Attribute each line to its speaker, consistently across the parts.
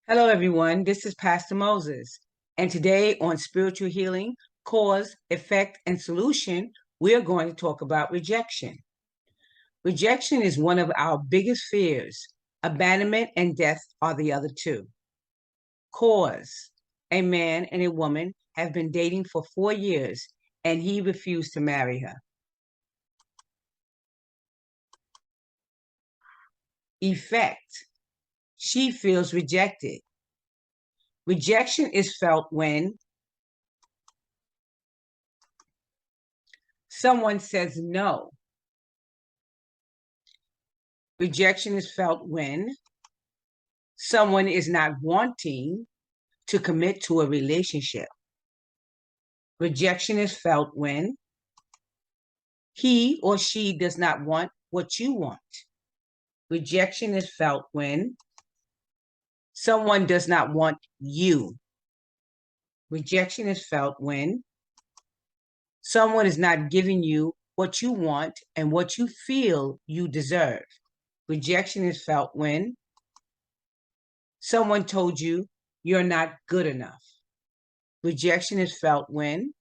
Speaker 1: Hello, everyone. This is Pastor Moses. And today on Spiritual Healing, Cause, Effect, and Solution, we are going to talk about rejection. Rejection is one of our biggest fears. Abandonment and death are the other two. Cause: a man and a woman have been dating for 4 years, and he refused to marry her. Effect: she feels rejected. Rejection is felt when someone says no. Rejection is felt when someone is not wanting to commit to a relationship. Rejection is felt when he or she does not want what you want. Rejection is felt when someone does not want you. Rejection is felt when someone is not giving you what you want and what you feel you deserve. Rejection is felt when someone told you you're not good enough. Rejection is felt when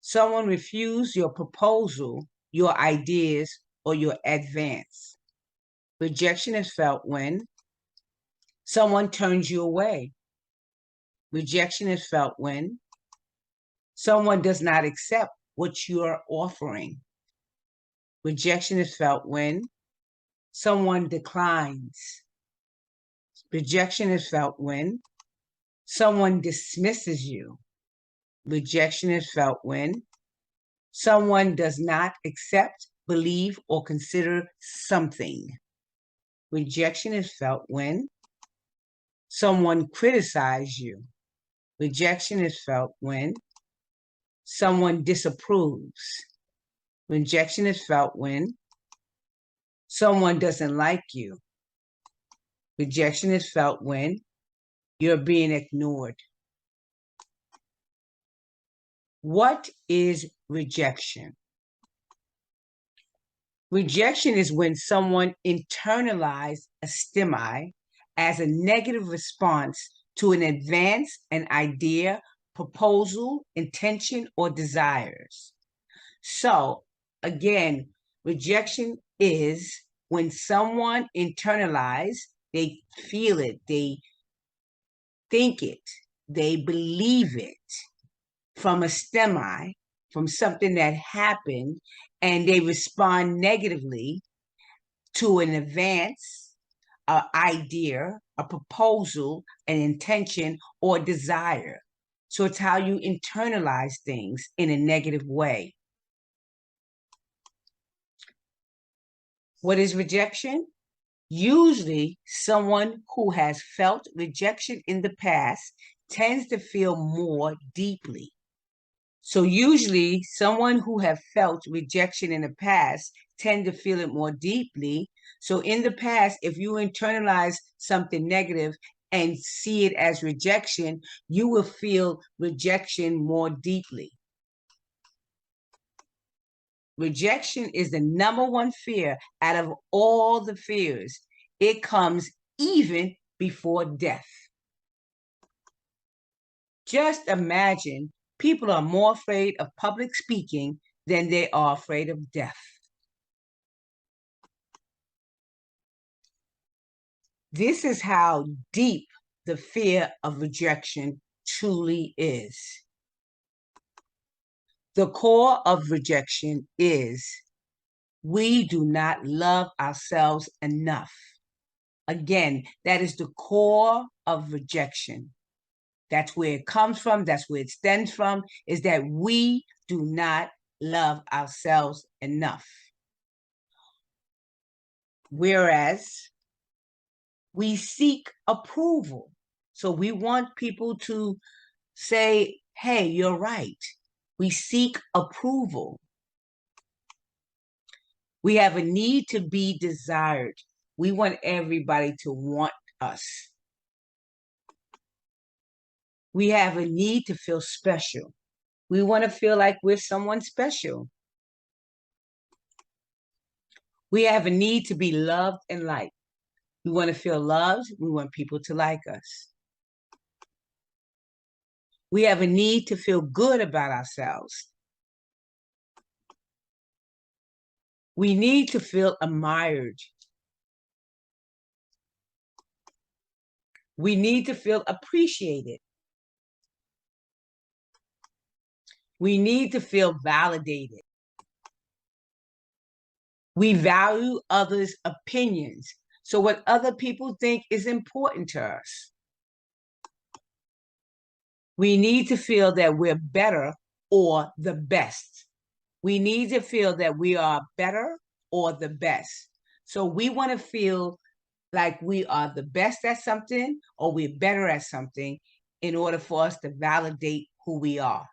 Speaker 1: someone refused your proposal, your ideas, or your advance. Rejection is felt when someone turns you away. Rejection is felt when someone does not accept what you are offering. Rejection is felt when someone declines. Rejection is felt when someone dismisses you. Rejection is felt when someone does not accept, believe, or consider something. Rejection is felt when someone criticizes you. Rejection is felt when someone disapproves. Rejection is felt when someone doesn't like you. Rejection is felt when you're being ignored. What is rejection? Rejection is when someone internalizes a stimuli as a negative response to an advance, an idea, proposal, intention, or desires. So, again, rejection is when someone internalizes, they feel it, they think it, they believe it from a stimuli, from something that happened, and they respond negatively to an advance, an idea, a proposal, an intention, or desire. So it's how you internalize things in a negative way. What is rejection? Usually, someone who has felt rejection in the past tends to feel more deeply. So usually someone who have felt rejection in the past tend to feel it more deeply. So in the past, if you internalize something negative and see it as rejection, you will feel rejection more deeply. Rejection is the number one fear out of all the fears. It comes even before death. Just imagine, people are more afraid of public speaking than they are afraid of death. This is how deep the fear of rejection truly is. The core of rejection is we do not love ourselves enough. Again, that is the core of rejection. That's where it comes from. That's where it stems from, is that we do not love ourselves enough. Whereas we seek approval. So we want people to say, hey, you're right. We seek approval. We have a need to be desired. We want everybody to want us. We have a need to feel special. We want to feel like we're someone special. We have a need to be loved and liked. We want to feel loved. We want people to like us. We have a need to feel good about ourselves. We need to feel admired. We need to feel appreciated. We need to feel validated. We value others' opinions. So what other people think is important to us. We need to feel that we're better or the best. We need to feel that we are better or the best. So we want to feel like we are the best at something or we're better at something in order for us to validate who we are.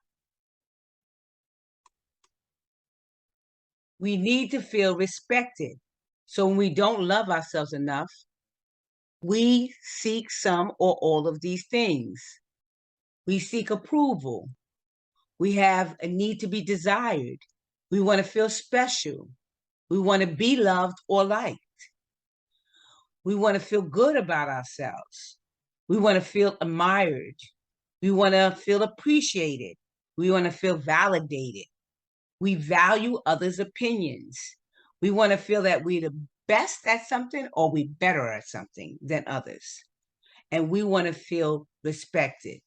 Speaker 1: We need to feel respected. So when we don't love ourselves enough, we seek some or all of these things. We seek approval. We have a need to be desired. We want to feel special. We want to be loved or liked. We want to feel good about ourselves. We want to feel admired. We want to feel appreciated. We want to feel validated. We value others' opinions. We want to feel that we're the best at something or we're better at something than others. And we want to feel respected.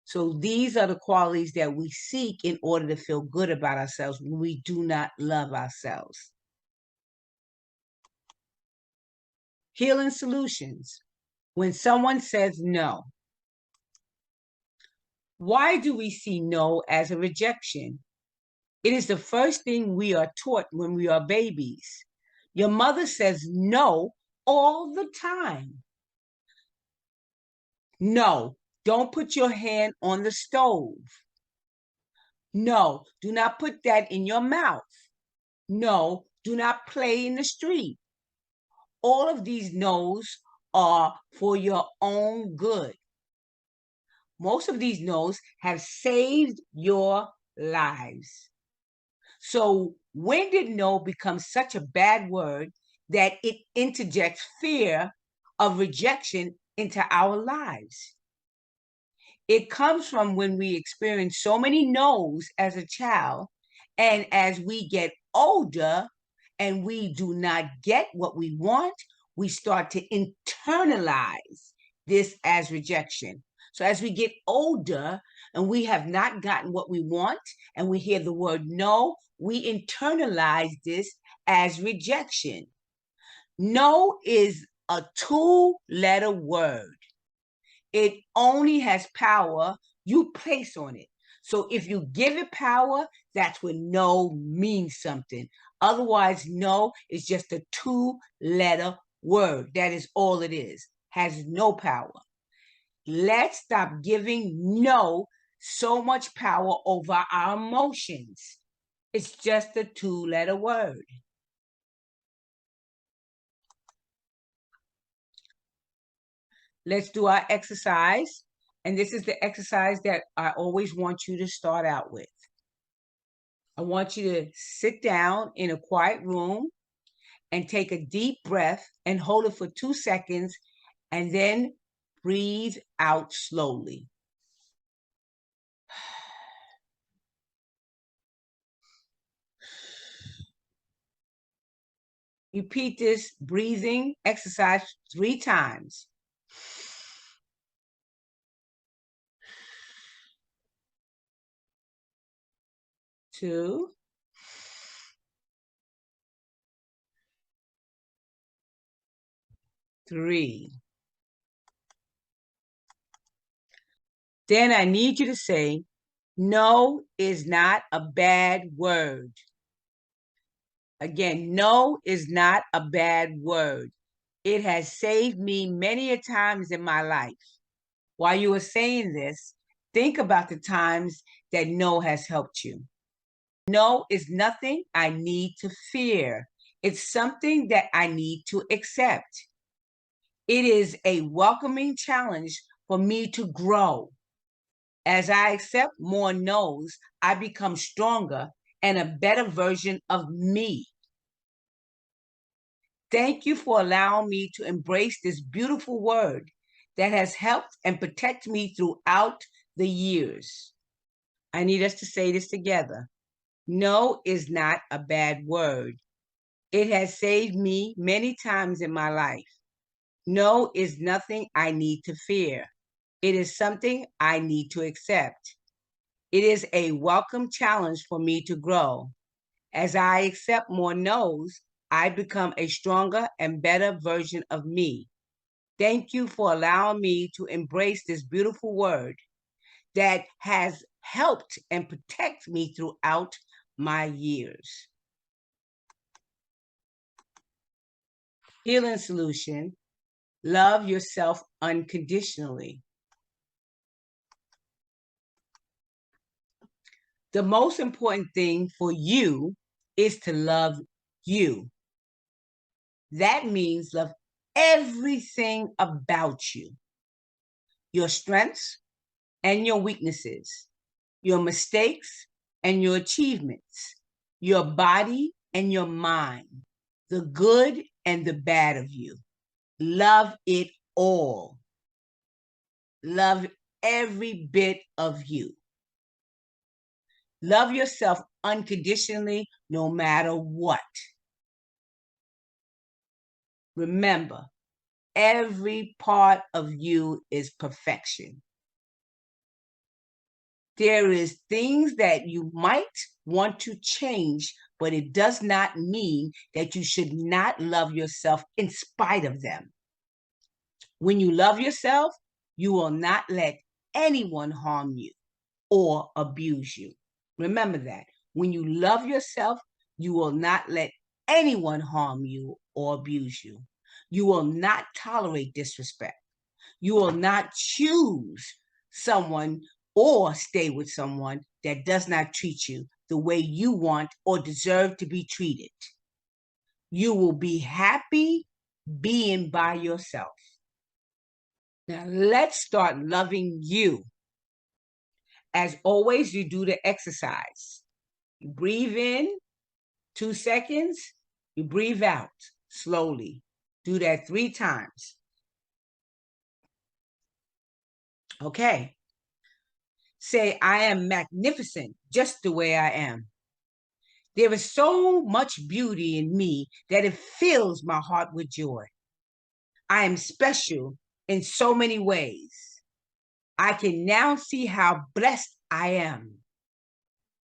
Speaker 1: So these are the qualities that we seek in order to feel good about ourselves when we do not love ourselves. Healing solutions. When someone says no, why do we see no as a rejection? It is the first thing we are taught when we are babies. Your mother says no all the time. No, don't put your hand on the stove. No, do not put that in your mouth. No, do not play in the street. All of these no's are for your own good. Most of these no's have saved your lives. So when did no become such a bad word that it interjects fear of rejection into our lives? It comes from when we experience so many no's as a child, and as we get older and we do not get what we want, we start to internalize this as rejection. So as we get older and we have not gotten what we want and we hear the word no, we internalize this as rejection. No is a two-letter word. It only has power you place on it. So if you give it power, that's when no means something. Otherwise, no is just a two-letter word. That is all it is. Has no power. Let's stop giving no so much power over our emotions. It's just a two-letter word. Let's do our exercise. And this is the exercise that I always want you to start out with. I want you to sit down in a quiet room and take a deep breath and hold it for 2 seconds and then breathe out slowly. Repeat this breathing exercise 3 times. 2, 3. Then I need you to say, no is not a bad word. Again, no is not a bad word. It has saved me many a times in my life. While you were saying this, think about the times that no has helped you. No is nothing I need to fear. It's something that I need to accept. It is a welcoming challenge for me to grow. As I accept more no's, I become stronger and a better version of me. Thank you for allowing me to embrace this beautiful word that has helped and protected me throughout the years. I need us to say this together. No is not a bad word. It has saved me many times in my life. No is nothing I need to fear. It is something I need to accept. It is a welcome challenge for me to grow. As I accept more no's, I become a stronger and better version of me. Thank you for allowing me to embrace this beautiful word that has helped and protect me throughout my years. Healing solution: love yourself unconditionally. The most important thing for you is to love you. That means love everything about you, your strengths and your weaknesses, your mistakes and your achievements, your body and your mind, the good and the bad of you. Love it all. Love every bit of you. Love yourself unconditionally, no matter what. Remember, every part of you is perfection. There is things that you might want to change, but it does not mean that you should not love yourself in spite of them. When you love yourself, you will not let anyone harm you or abuse you. Remember that. When you love yourself, you will not let anyone harm you or abuse you. You will not tolerate disrespect. You will not choose someone or stay with someone that does not treat you the way you want or deserve to be treated. You will be happy being by yourself. Now let's start loving you. As always, you do the exercise. You breathe in 2 seconds, you breathe out slowly. Do that 3 times. Okay. Say, I am magnificent just the way I am. There is so much beauty in me that it fills my heart with joy. I am special in so many ways. I can now see how blessed I am.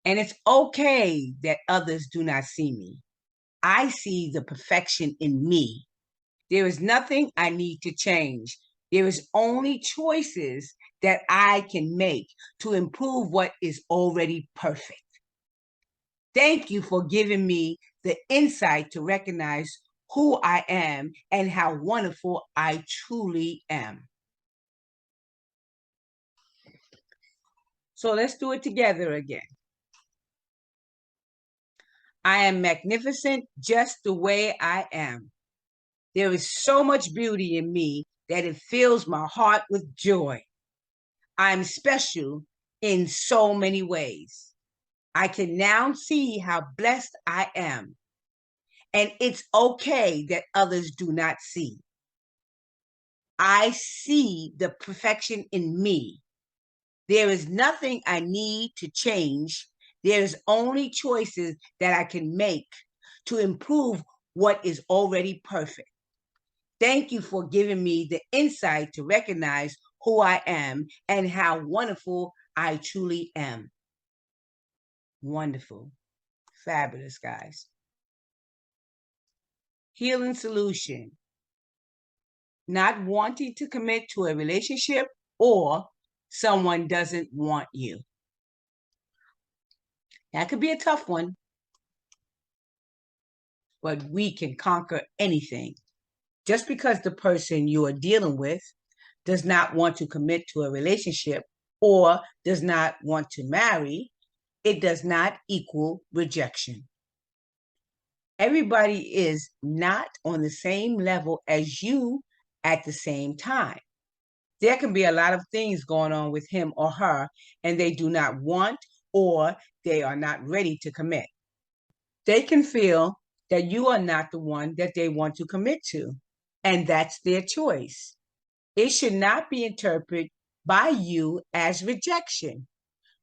Speaker 1: And it's okay that others do not see me. I see the perfection in me. There is nothing I need to change. There is only choices that I can make to improve what is already perfect. Thank you for giving me the insight to recognize who I am and how wonderful I truly am. So let's do it together again. I am magnificent just the way I am. There is so much beauty in me that it fills my heart with joy. I'm special in so many ways. I can now see how blessed I am. And it's okay that others do not see. I see the perfection in me. There is nothing I need to change. There's only choices that I can make to improve what is already perfect. Thank you for giving me the insight to recognize who I am and how wonderful I truly am. Wonderful. Fabulous, guys. Healing solution: not wanting to commit to a relationship or someone doesn't want you. That could be a tough one, but we can conquer anything. Just because the person you are dealing with does not want to commit to a relationship or does not want to marry, it does not equal rejection. Everybody is not on the same level as you at the same time. There can be a lot of things going on with him or her, and they do not want or they are not ready to commit. They can feel that you are not the one that they want to commit to, and that's their choice. It should not be interpreted by you as rejection.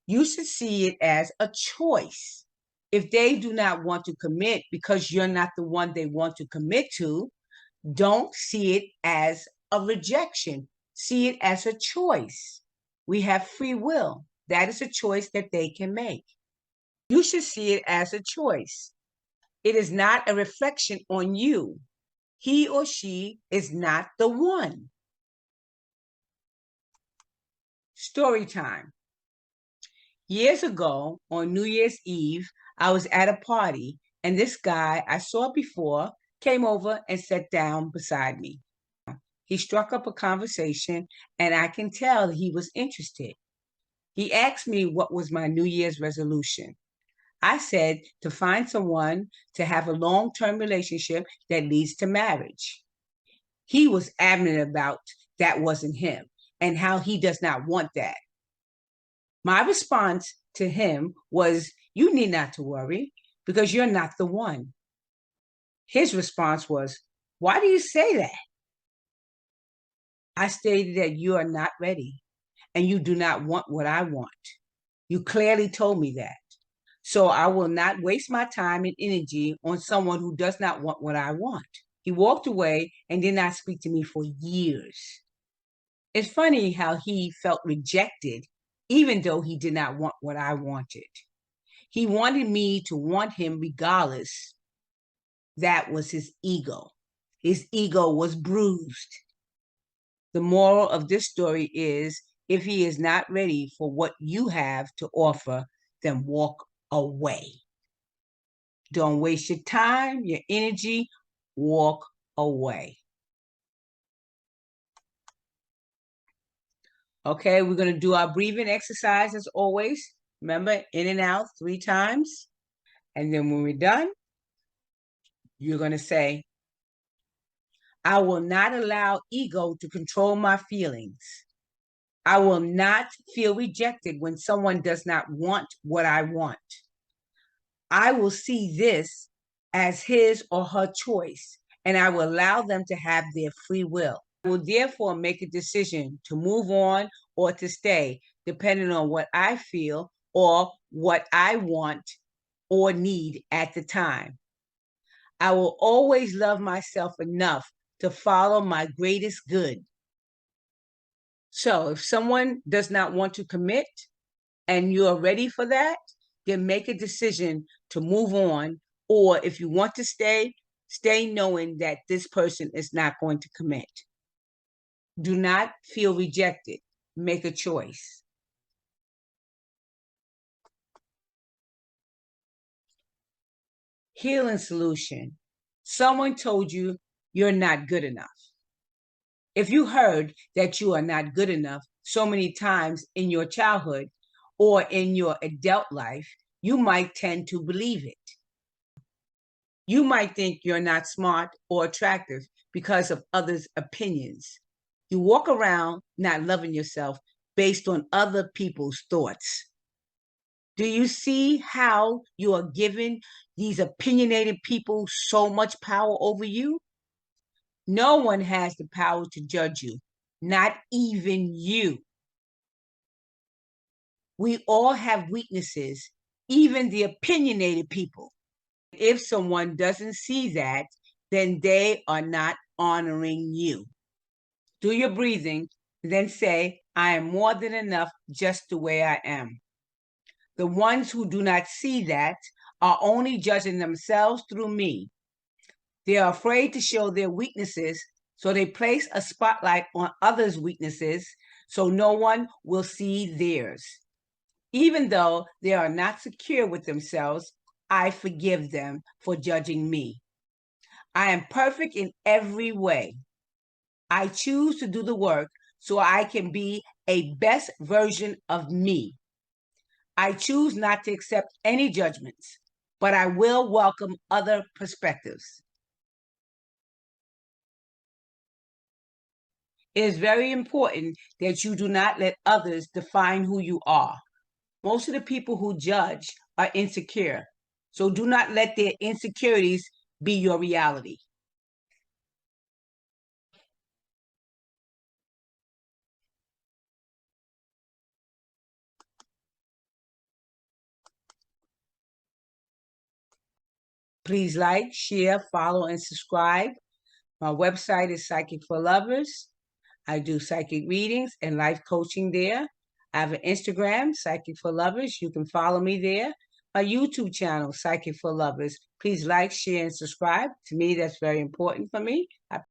Speaker 1: You should see it as a choice. If they do not want to commit because you're not the one they want to commit to, don't see it as a rejection. See it as a choice. We have free will. That is a choice that they can make. You should see it as a choice. It is not a reflection on you. He or she is not the one. Story time. Years ago, on New Year's Eve, I was at a party, and this guy I saw before came over and sat down beside me. He struck up a conversation, and I can tell he was interested. He asked me what was my New Year's resolution. I said to find someone to have a long-term relationship that leads to marriage. He was adamant about that wasn't him and how he does not want that. My response to him was, "You need not to worry because you're not the one." His response was, "Why do you say that?" I stated that you are not ready and you do not want what I want. You clearly told me that. So I will not waste my time and energy on someone who does not want what I want. He walked away and did not speak to me for years. It's funny how he felt rejected, even though he did not want what I wanted. He wanted me to want him regardless. That was his ego. His ego was bruised. The moral of this story is, if he is not ready for what you have to offer, then walk away. Don't waste your time, your energy, walk away. Okay, we're going to do our breathing exercise as always. Remember, in and out 3 times. And then when we're done, you're going to say, I will not allow ego to control my feelings. I will not feel rejected when someone does not want what I want. I will see this as his or her choice, and I will allow them to have their free will. I will therefore make a decision to move on or to stay, depending on what I feel or what I want or need at the time. I will always love myself enough to follow my greatest good. So if someone does not want to commit and you're ready for that, then make a decision to move on. Or if you want to stay, stay knowing that this person is not going to commit. Do not feel rejected. Make a choice. Healing solution. Someone told you you're not good enough. If you heard that you are not good enough so many times in your childhood or in your adult life, you might tend to believe it. You might think you're not smart or attractive because of others' opinions. You walk around not loving yourself based on other people's thoughts. Do you see how you are giving these opinionated people so much power over you? No one has the power to judge you, not even you. We all have weaknesses, even the opinionated people. If someone doesn't see that, then they are not honoring you. Do your breathing, then say, I am more than enough just the way I am. The ones who do not see that are only judging themselves through me. They are afraid to show their weaknesses, so they place a spotlight on others' weaknesses so no one will see theirs. Even though they are not secure with themselves, I forgive them for judging me. I am perfect in every way. I choose to do the work so I can be a best version of me. I choose not to accept any judgments, but I will welcome other perspectives. It is very important that you do not let others define who you are. Most of the people who judge are insecure. So do not let their insecurities be your reality. Please like, share, follow, and subscribe. My website is Psychic for Lovers. I do psychic readings and life coaching there. I have an Instagram, Psychic for Lovers. You can follow me there. My YouTube channel, Psychic for Lovers. Please like, share, and subscribe. To me, that's very important for me. I